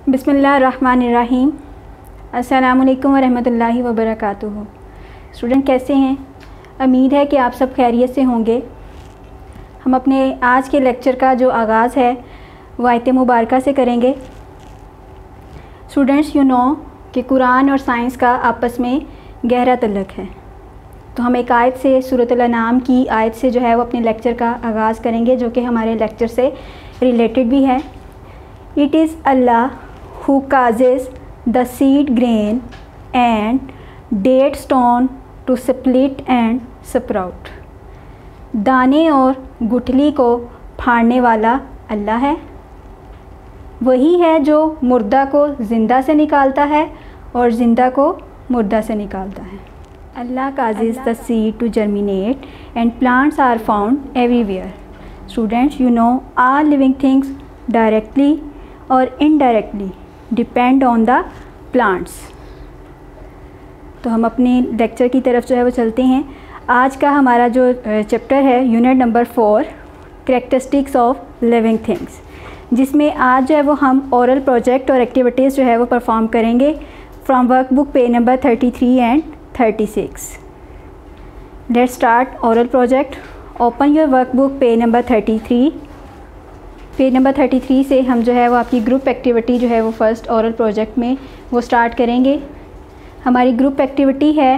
बिस्मिल्लाहिर्रहमानिर्रहीम। अस्सलामुअलैकुम वरहमतुल्लाहि वबरकातुहू। स्टूडेंट कैसे हैं? उम्मीद है कि आप सब खैरियत से होंगे। हम अपने आज के लेक्चर का जो आगाज़ है वो आयत मुबारका से करेंगे। स्टूडेंट्स, यू नो कि कुरान और साइंस का आपस में गहरा तल्लुक़ है, तो हम एक आयत से सूरतुल अनाम की आयत से जो है वो अपने लेक्चर का आगाज़ करेंगे, जो कि हमारे लेक्चर से रिलेटेड भी है। It is Allah who causes the seed grain and date stone to split and sprout. दाने और गुठली को फाड़ने वाला अल्लाह है। वही है जो मुर्दा को ज़िंदा से निकालता है और ज़िंदा को मुर्दा से निकालता है। Allah causes the seed to germinate and plants are found everywhere. Students, you know all living things directly और indirectly depend on the plants. तो हम अपने लेक्चर की तरफ जो है वो चलते हैं। आज का हमारा जो चैप्टर है unit number 4, characteristics of living things, जिसमें आज जो है वो हम ओरल प्रोजेक्ट और एक्टिविटीज़ जो है वो परफॉर्म करेंगे from work book page number 33 and 36। Let's start oral project. Open your work book page number 33। Page number 33 से हम जो है वो आपकी ग्रुप एक्टिविटी जो है वो फर्स्ट ओरल प्रोजेक्ट में वो स्टार्ट करेंगे। हमारी ग्रुप एक्टिविटी है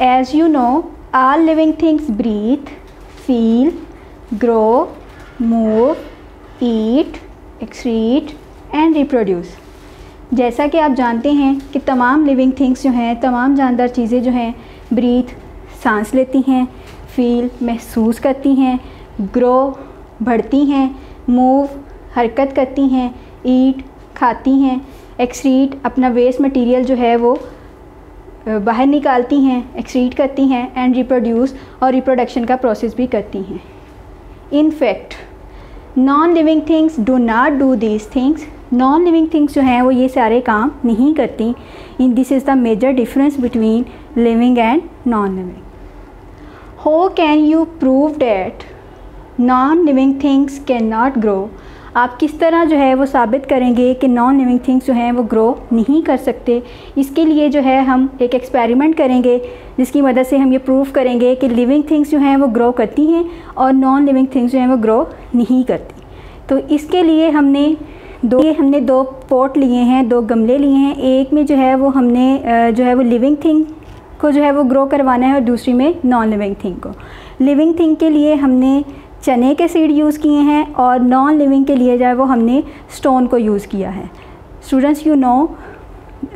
as you know all living things breathe, feel, grow, move, eat, excrete and reproduce. जैसा कि आप जानते हैं कि तमाम लिविंग थिंग्स जो हैं, तमाम जानदार चीज़ें जो हैं, ब्रीथ सांस लेती हैं, फील महसूस करती हैं, ग्रो बढ़ती हैं, मूव हरकत करती हैं, ईट खाती हैं, एक्सक्रीट अपना वेस्ट मटेरियल जो है वो बाहर निकालती हैं, एक्सक्रीट करती हैं, एंड रिप्रोड्यूस और रिप्रोडक्शन का प्रोसेस भी करती हैं। In fact non living things do not do these things. Non living things जो हैं वो ये सारे काम नहीं करती। In this is the major difference between living and non living. How can you prove that non living things can not grow. आप किस तरह जो है वो साबित करेंगे कि नॉन लिविंग थिंग्स जो हैं वो ग्रो नहीं कर सकते। इसके लिए जो है हम एक एक्सपेरिमेंट करेंगे, जिसकी मदद से हम ये प्रूव करेंगे कि लिविंग थिंग्स जो हैं वो ग्रो करती हैं और नॉन लिविंग थिंग्स जो हैं वो ग्रो नहीं करती। तो इसके लिए हमने दो पॉट लिए हैं, दो गमले लिए हैं। एक में जो है वो हमने जो है वो लिविंग थिंग को जो है वो ग्रो करवाना है और दूसरी में नॉन लिविंग थिंग को। लिविंग थिंग के लिए हमने चने के सीड यूज़ किए हैं और नॉन लिविंग के लिए जो है वो हमने स्टोन को यूज़ किया है। Students, you no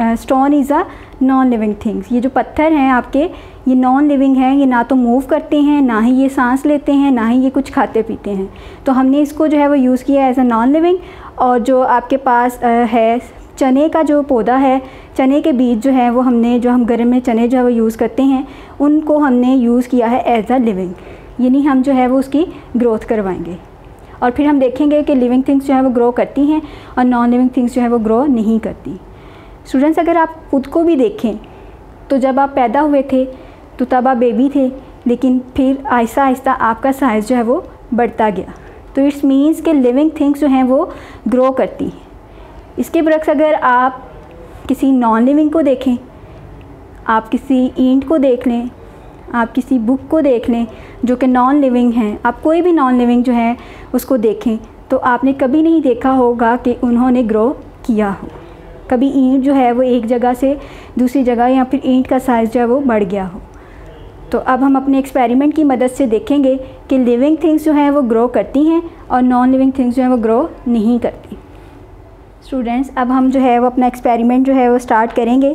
stone is a non living things. ये जो पत्थर हैं आपके, ये नॉन लिविंग हैं। ये ना तो मूव करते हैं, ना ही ये सांस लेते हैं, ना ही ये कुछ खाते पीते हैं। तो हमने इसको जो है वो यूज़ किया एज अ नॉन लिविंग। और जो आपके पास है चने का जो पौधा है, चने के बीज जो है वो हमने, जो हम घर में चने जो है वो यूज़ करते हैं, उनको हमने यूज़ किया है एज अ लिविंग। यानी हम जो है वो उसकी ग्रोथ करवाएंगे और फिर हम देखेंगे कि लिविंग थिंग्स जो है वो ग्रो करती हैं और नॉन लिविंग थिंग्स जो है वो ग्रो नहीं करती। स्टूडेंट्स, अगर आप खुद को भी देखें तो जब आप पैदा हुए थे तो तब आप बेबी थे, लेकिन फिर आहिस्ता आहिस्ता आपका साइज़ जो है वो बढ़ता गया। तो इट्स मीन्स कि लिविंग थिंग्स जो हैं वो ग्रो करती हैं। इसके बरक्स अगर आप किसी नॉन लिविंग को देखें, आप किसी ईंट को देख लें, आप किसी बुक को देख लें जो कि नॉन लिविंग हैं, आप कोई भी नॉन लिविंग जो है उसको देखें, तो आपने कभी नहीं देखा होगा कि उन्होंने ग्रो किया हो। कभी ईंट जो है वो एक जगह से दूसरी जगह, या फिर ईंट का साइज़ जो है वो बढ़ गया हो। तो अब हम अपने एक्सपेरिमेंट की मदद से देखेंगे कि लिविंग थिंग्स जो हैं वो ग्रो करती हैं और नॉन लिविंग थिंग्स जो हैं वो ग्रो नहीं करती। स्टूडेंट्स, अब हम जो है वो अपना एक्सपेरिमेंट जो है वो स्टार्ट करेंगे।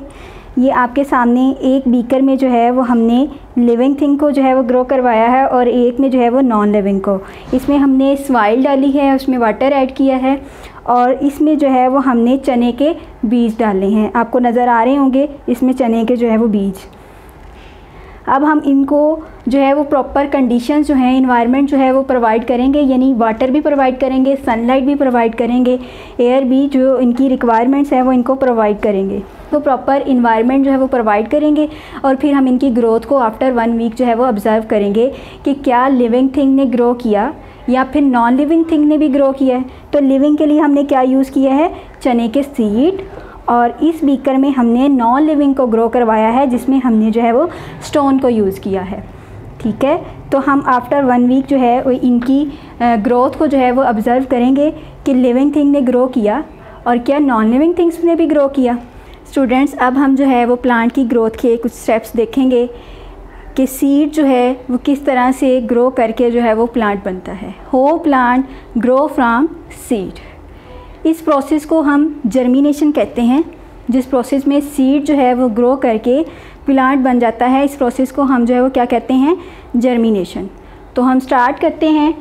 ये आपके सामने एक बीकर में जो है वो हमने लिविंग थिंग को जो है वो ग्रो करवाया है और एक में जो है वो नॉन लिविंग को। इसमें हमने सॉइल डाली है, उसमें वाटर ऐड किया है और इसमें जो है वो हमने चने के बीज डाले हैं। आपको नज़र आ रहे होंगे इसमें चने के जो है वो बीज। अब हम इनको जो है वो प्रॉपर कंडीशंस जो हैं, इन्वायरमेंट जो है वो प्रोवाइड करेंगे, यानी वाटर भी प्रोवाइड करेंगे, सनलाइट भी प्रोवाइड करेंगे, एयर भी जो इनकी रिक्वायरमेंट्स हैं वो इनको प्रोवाइड करेंगे। तो प्रॉपर इन्वायरमेंट जो है वो प्रोवाइड करेंगे और फिर हम इनकी ग्रोथ को आफ्टर 1 वीक जो है वो ऑब्ज़र्व करेंगे कि क्या लिविंग थिंग ने ग्रो किया या फिर नॉन लिविंग थिंग ने भी ग्रो किया है। तो लिविंग के लिए हमने क्या यूज़ किया है, चने के सीड, और इस बीकर में हमने नॉन लिविंग को ग्रो करवाया है, जिसमें हमने जो है वो स्टोन को यूज़ किया है। ठीक है, तो हम आफ्टर 1 वीक जो है वो इनकी ग्रोथ को जो है वो ऑब्ज़र्व करेंगे कि लिविंग थिंग ने ग्रो किया और क्या नॉन लिविंग थिंग्स ने भी ग्रो किया। स्टूडेंट्स, अब हम जो है वो प्लांट की ग्रोथ के कुछ स्टेप्स देखेंगे कि सीड जो है वो किस तरह से ग्रो करके जो है वो प्लांट बनता है। हो प्लांट ग्रो फ्रॉम सीड। इस प्रोसेस को हम जर्मिनेशन कहते हैं, जिस प्रोसेस में सीड जो है वो ग्रो करके प्लांट बन जाता है। इस प्रोसेस को हम जो है वो क्या कहते हैं, जर्मिनेशन। तो हम स्टार्ट करते हैं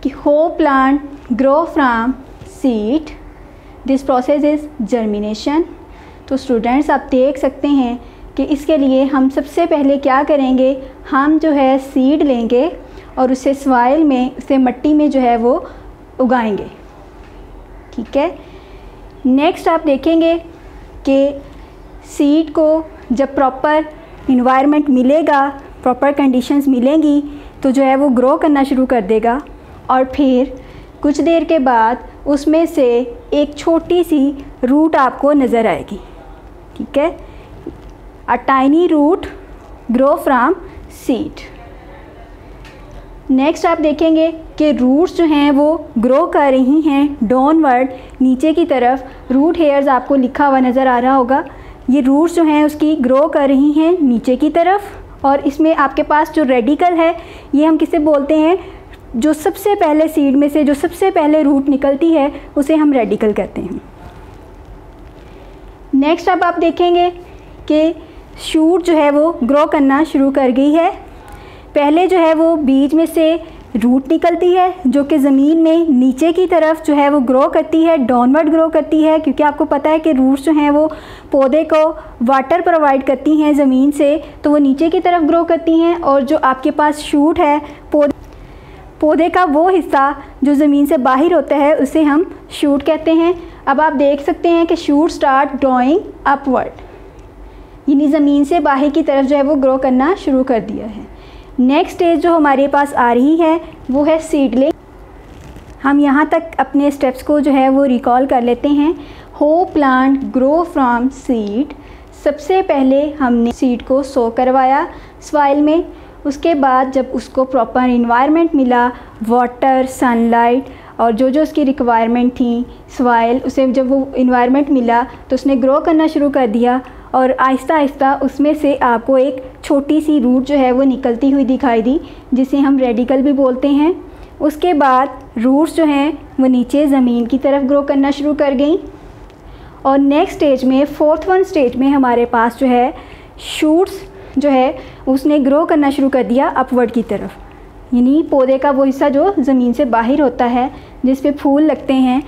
कि हो plant grow from seed, this process is germination. तो स्टूडेंट्स, आप देख सकते हैं कि इसके लिए हम सबसे पहले क्या करेंगे, हम जो है सीड लेंगे और उसे सॉइल में, उसे मिट्टी में जो है वो उगाएंगे। ठीक है, नेक्स्ट आप देखेंगे कि सीड को जब प्रॉपर इन्वायरमेंट मिलेगा, प्रॉपर कंडीशंस मिलेंगी, तो जो है वो ग्रो करना शुरू कर देगा और फिर कुछ देर के बाद उसमें से एक छोटी सी रूट आपको नज़र आएगी। ठीक है, a tiny root grow from seed. Next आप देखेंगे कि रूट्स जो हैं वो ग्रो कर रही हैं डाउनवर्ड, नीचे की तरफ। रूट हेयर्स आपको लिखा हुआ नज़र आ रहा होगा। ये रूट्स जो हैं उसकी ग्रो कर रही हैं नीचे की तरफ, और इसमें आपके पास जो रेडिकल है, ये हम किसे बोलते हैं, जो सबसे पहले सीड में से जो सबसे पहले रूट निकलती है उसे हम रेडिकल कहते हैं। नेक्स्ट अब आप देखेंगे कि शूट जो है वो ग्रो करना शुरू कर गई है। पहले जो है वो बीज में से रूट निकलती है जो कि ज़मीन में नीचे की तरफ जो है वो ग्रो करती है, डाउनवर्ड ग्रो करती है, क्योंकि आपको पता है कि रूट्स जो हैं वो पौधे को वाटर प्रोवाइड करती हैं ज़मीन से, तो वो नीचे की तरफ ग्रो करती हैं। और जो आपके पास शूट है, पौधे का वो हिस्सा जो ज़मीन से बाहर होता है, उसे हम शूट कहते हैं। अब आप देख सकते हैं कि शूट स्टार्ट ग्रोइंग अपवर्ड, यानी ज़मीन से बाहर की तरफ जो है वो ग्रो करना शुरू कर दिया है। नेक्स्ट स्टेज जो हमारे पास आ रही है वो है सीडलिंग। हम यहाँ तक अपने स्टेप्स को जो है वो रिकॉल कर लेते हैं। हो प्लांट ग्रो फ्रॉम सीड, सबसे पहले हमने सीड को सो करवाया सॉइल में। उसके बाद जब उसको प्रॉपर इन्वायरमेंट मिला, वाटर, सनलाइट और जो जो उसकी रिक्वायरमेंट थी, सॉइल, उसे जब वो इन्वायरमेंट मिला तो उसने ग्रो करना शुरू कर दिया और आहिस्ता आहिस्ता उसमें से आपको एक छोटी सी रूट जो है वो निकलती हुई दिखाई दी, जिसे हम रेडिकल भी बोलते हैं। उसके बाद रूट्स जो हैं वो नीचे ज़मीन की तरफ ग्रो करना शुरू कर गई और नेक्स्ट स्टेज में, फोर्थ वन स्टेज में हमारे पास जो है शूट्स जो है उसने ग्रो करना शुरू कर दिया अपवर्ड की तरफ, यानी पौधे का वो हिस्सा जो ज़मीन से बाहर होता है जिस पे फूल लगते हैं,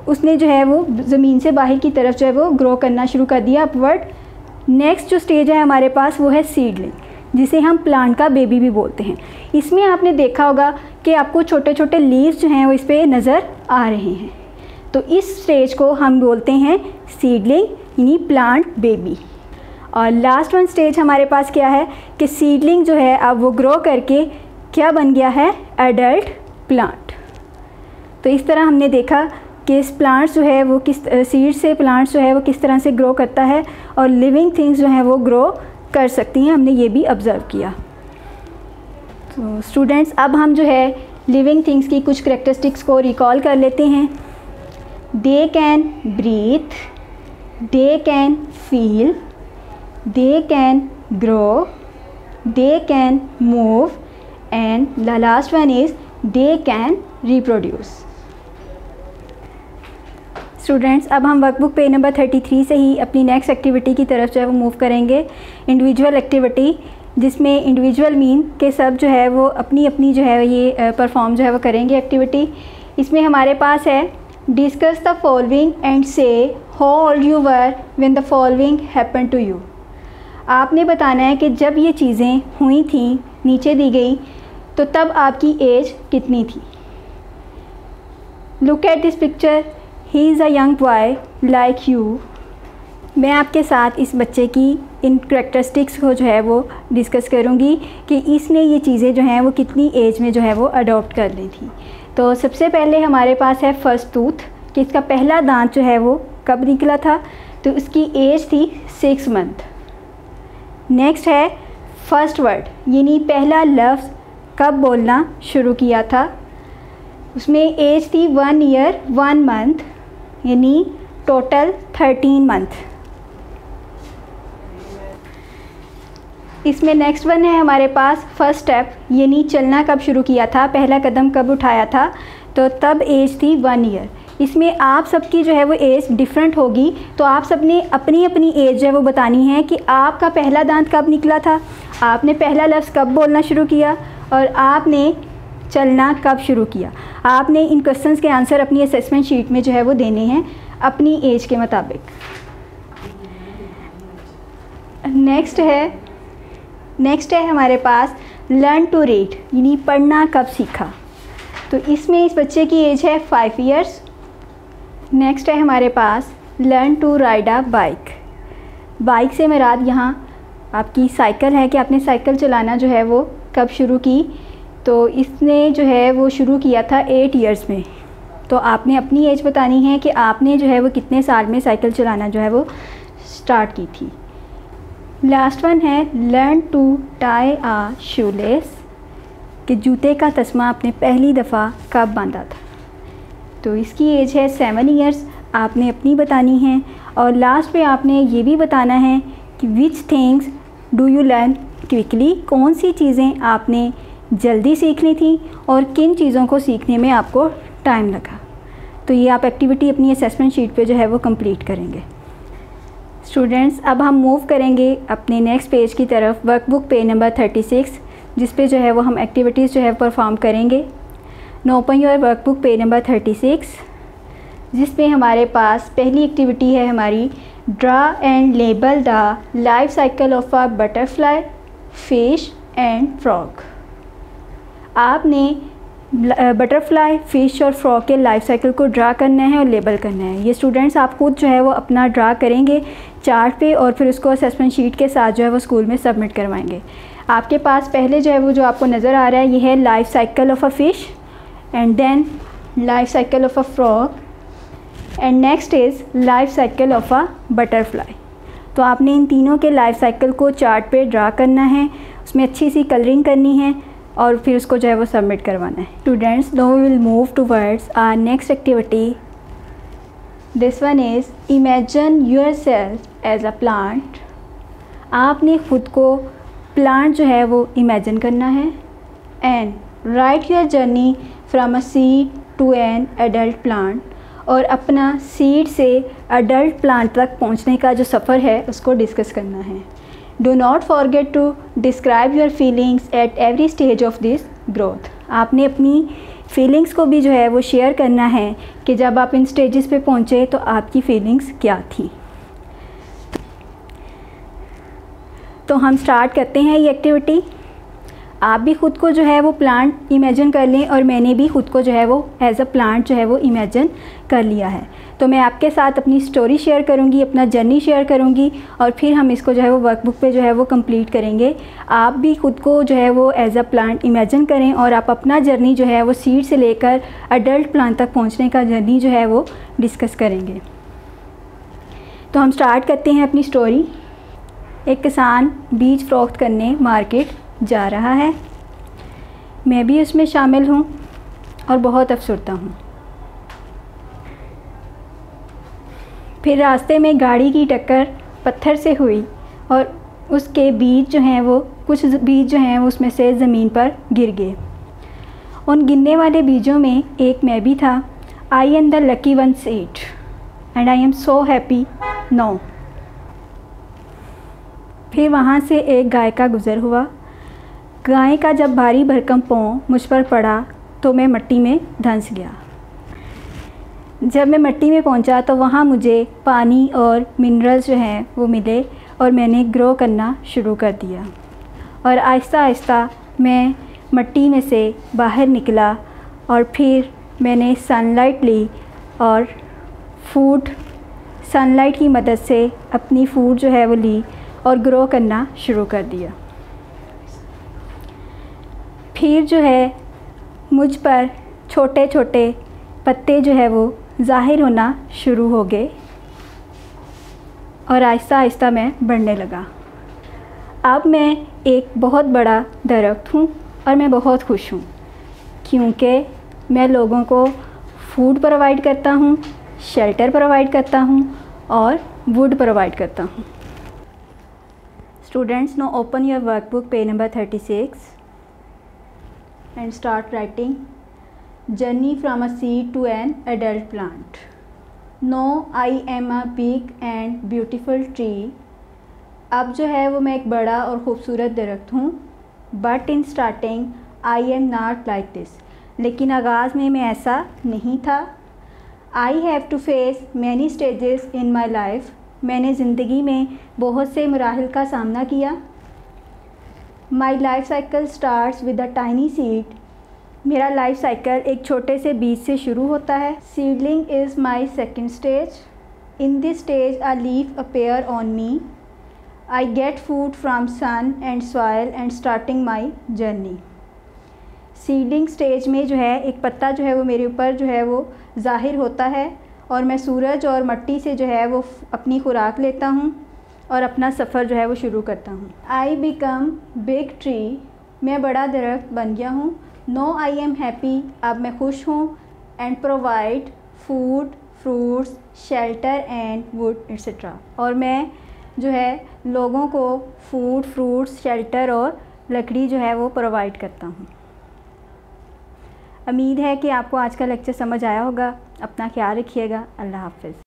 उसने जो है वो ज़मीन से बाहर की तरफ जो है वो ग्रो करना शुरू कर दिया अपवर्ड। नेक्स्ट जो स्टेज है हमारे पास वो है सीडलिंग, जिसे हम प्लांट का बेबी भी बोलते हैं। इसमें आपने देखा होगा कि आपको छोटे छोटे लीव्स जो हैं वो इस पर नज़र आ रहे हैं, तो इस स्टेज को हम बोलते हैं सीडलिंग, यानी प्लांट बेबी। और लास्ट वन स्टेज हमारे पास क्या है कि सीडलिंग जो है अब वो ग्रो करके क्या बन गया है, एडल्ट प्लांट। तो इस तरह हमने देखा कि इस प्लांट्स जो है वो किस सीड से प्लांट्स जो है वो किस तरह से ग्रो करता है और लिविंग थिंग्स जो हैं वो ग्रो कर सकती हैं, हमने ये भी ऑब्ज़र्व किया। तो स्टूडेंट्स, अब हम जो है लिविंग थिंग्स की कुछ करैक्टरिस्टिक्स को रिकॉल कर लेते हैं। They can breathe, they can feel, they can grow, they can move and the last one is they can reproduce. Students, अब हम वर्कबुक पेज नंबर 33 से ही अपनी नेक्स्ट एक्टिविटी की तरफ जो है वो मूव करेंगे, इंडिविजुअल एक्टिविटी, जिसमें इंडिविजुअल मीन के सब जो है वो अपनी अपनी जो है ये परफॉर्म जो है वो करेंगे एक्टिविटी। इसमें हमारे पास है discuss the following and say how old you were when the following happened to you. आपने बताना है कि जब ये चीज़ें हुई थी, नीचे दी गई, तो तब आपकी एज कितनी थी। Look at this picture, he is a young boy like you. मैं आपके साथ इस बच्चे की इन करैक्टरिस्टिक्स को जो है वो डिस्कस करूँगी कि इसने ये चीज़ें जो हैं वो कितनी एज में जो है वो अडॉप्ट कर ली थी। तो सबसे पहले हमारे पास है फर्स्ट टूथ, कि इसका पहला दांत जो है वो कब निकला था, तो उसकी एज थी 6 मंथ। नेक्स्ट है फर्स्ट वर्ड, यानी पहला लफ्ज़ कब बोलना शुरू किया था, उसमें एज थी 1 ईयर 1 मंथ, यानी टोटल 13 मंथ। इसमें नेक्स्ट वन है हमारे पास फर्स्ट स्टेप, यानी चलना कब शुरू किया था, पहला कदम कब उठाया था, तो तब एज थी 1 ईयर। इसमें आप सबकी जो है वो एज डिफरेंट होगी, तो आप सब ने अपनी अपनी एज जो है वो बतानी है कि आपका पहला दांत कब निकला था, आपने पहला लफ्ज़ कब बोलना शुरू किया और आपने चलना कब शुरू किया। आपने इन क्वेश्चंस के आंसर अपनी असेसमेंट शीट में जो है वो देने हैं अपनी एज के मुताबिक। नेक्स्ट है हमारे पास लर्न टू रीड, यानी पढ़ना कब सीखा, तो इसमें इस बच्चे की एज है 5 ईयर्स। नेक्स्ट है हमारे पास learn to ride a bike. Bike से मुराद यहाँ आपकी साइकिल है कि आपने साइकिल चलाना जो है वो कब शुरू की, तो इसने जो है वो शुरू किया था 8 ईयर्स में। तो आपने अपनी एज बतानी है कि आपने जो है वो कितने साल में साइकिल चलाना जो है वो स्टार्ट की थी। लास्ट वन है learn to tie a shoelace, कि जूते का तस्मा आपने पहली दफ़ा कब बांधा था, तो इसकी एज है 7 ईयर्स। आपने अपनी बतानी है और लास्ट पे आपने ये भी बताना है कि which things do you learn quickly, कौन सी चीज़ें आपने जल्दी सीख ली थी और किन चीज़ों को सीखने में आपको टाइम लगा। तो ये आप एक्टिविटी अपनी असेसमेंट शीट पे जो है वो कंप्लीट करेंगे। स्टूडेंट्स, अब हम मूव करेंगे अपने नेक्स्ट पेज की तरफ, वर्कबुक पेज नंबर 36, जिस पे जो है वो हम एक्टिविटीज़ जो है परफॉर्म करेंगे। Now open your workbook page number 36, जिसमें हमारे पास पहली एक्टिविटी है हमारी draw and label the life cycle of a butterfly, fish and frog. आपने बटरफ्लाई, फ़िश और फ्रॉग के लाइफ साइकिल को ड्रा करना है और लेबल करना है। ये स्टूडेंट्स आप खुद जो है वो अपना ड्रा करेंगे चार्ट पे और फिर उसको असेसमेंट शीट के साथ जो है वो स्कूल में सबमिट करवाएंगे। आपके पास पहले जो है वो जो आपको नज़र आ रहा है ये है life cycle of a fish and then life cycle of a frog and next is life cycle of a butterfly. तो आपने इन तीनों के लाइफ साइकिल को चार्ट पे ड्रा करना है, उसमें अच्छी सी कलरिंग करनी है और फिर उसको जो है वो सबमिट करवाना है। Students, now we will move towards our next activity. This one is imagine yourself as a plant. आपने ख़ुद को प्लांट जो है वो इमेजिन करना है and write your journey from a seed to an adult plant, और अपना सीड से एडल्ट प्लांट तक पहुंचने का जो सफ़र है उसको डिस्कस करना है। Do not forget to describe your feelings at every stage of this growth. आपने अपनी फीलिंग्स को भी जो है वो शेयर करना है कि जब आप इन स्टेजेस पे पहुँचे तो आपकी फीलिंग्स क्या थी। तो हम स्टार्ट करते हैं ये एक्टिविटी। आप भी ख़ुद को जो है वो प्लांट इमेजिन कर लें और मैंने भी ख़ुद को जो है वो एज अ प्लांट जो है वो इमेजिन कर लिया है। तो मैं आपके साथ अपनी स्टोरी शेयर करूंगी, अपना जर्नी शेयर करूंगी और फिर हम इसको जो है वो वर्कबुक पे जो है वो कंप्लीट करेंगे। आप भी ख़ुद को जो है वो एज अ प्लांट इमेजिन करें और आप अपना जर्नी जो है वो सीड से लेकर अडल्ट प्लांट तक पहुंचने का जर्नी जो है वो डिस्कस करेंगे। तो हम स्टार्ट करते हैं अपनी स्टोरी। एक किसान बीज फ़रोख्त करने मार्केट जा रहा है। मैं भी उसमें शामिल हूँ और बहुत अफसरदा हूँ। फिर रास्ते में गाड़ी की टक्कर पत्थर से हुई और उसके बीज जो हैं वो कुछ बीज जो हैं उसमें से ज़मीन पर गिर गए। उन गिरने वाले बीजों में एक मैं भी था। I am the lucky one seed and I am so happy no. फिर वहाँ से एक गाय का गुज़र हुआ। गाय का जब भारी भरकम पाँव मुझ पर पड़ा तो मैं मिट्टी में धंस गया। जब मैं मिट्टी में पहुंचा तो वहाँ मुझे पानी और मिनरल्स जो हैं वो मिले और मैंने ग्रो करना शुरू कर दिया और आहिस्ता आहिस्ता मैं मिट्टी में से बाहर निकला और फिर मैंने सनलाइट ली और सनलाइट की मदद से अपनी फूड जो है वो ली और ग्रो करना शुरू कर दिया। फिर जो है मुझ पर छोटे छोटे पत्ते जो है वो ज़ाहिर होना शुरू हो गए और आहिस्ता आहिस्ता मैं बढ़ने लगा। अब मैं एक बहुत बड़ा दरख्त हूँ और मैं बहुत खुश हूँ क्योंकि मैं लोगों को फूड प्रोवाइड करता हूँ, शेल्टर प्रोवाइड करता हूँ और वुड प्रोवाइड करता हूँ। Students, now open your workbook page number 36 and start writing journey from a seed to an adult plant. Now I am a big and beautiful tree. अब जो है वो मैं एक बड़ा और ख़ूबसूरत दरख्त हूँ। But in starting I am not like this. लेकिन आगाज़ में मैं ऐसा नहीं था। I have to face many stages in my life. मैंने ज़िंदगी में बहुत से मराहिल का सामना किया। My life cycle starts with a tiny seed. मेरा लाइफ साइकिल एक छोटे से बीज से शुरू होता है। Seedling is my second stage. In this stage a leaf appear on me. I get food from sun and soil and starting my journey. Seedling stage में जो है एक पत्ता जो है वो मेरे ऊपर जो है वो ज़ाहिर होता है और मैं सूरज और मिट्टी से जो है वो अपनी खुराक लेता हूँ और अपना सफ़र जो है वो शुरू करता हूँ। आई बिकम बिग ट्री, मैं बड़ा दरख्त बन गया हूँ। नो आई एम हैप्पी, अब मैं खुश हूँ। And provide food, fruits, shelter and would etcetera, और मैं जो है लोगों को फूड, फ्रूट्स, शेल्टर और लकड़ी जो है वो प्रोवाइड करता हूँ। उम्मीद है कि आपको आज का लेक्चर समझ आया होगा। अपना ख्याल रखिएगा। अल्लाह हाफ़िज़।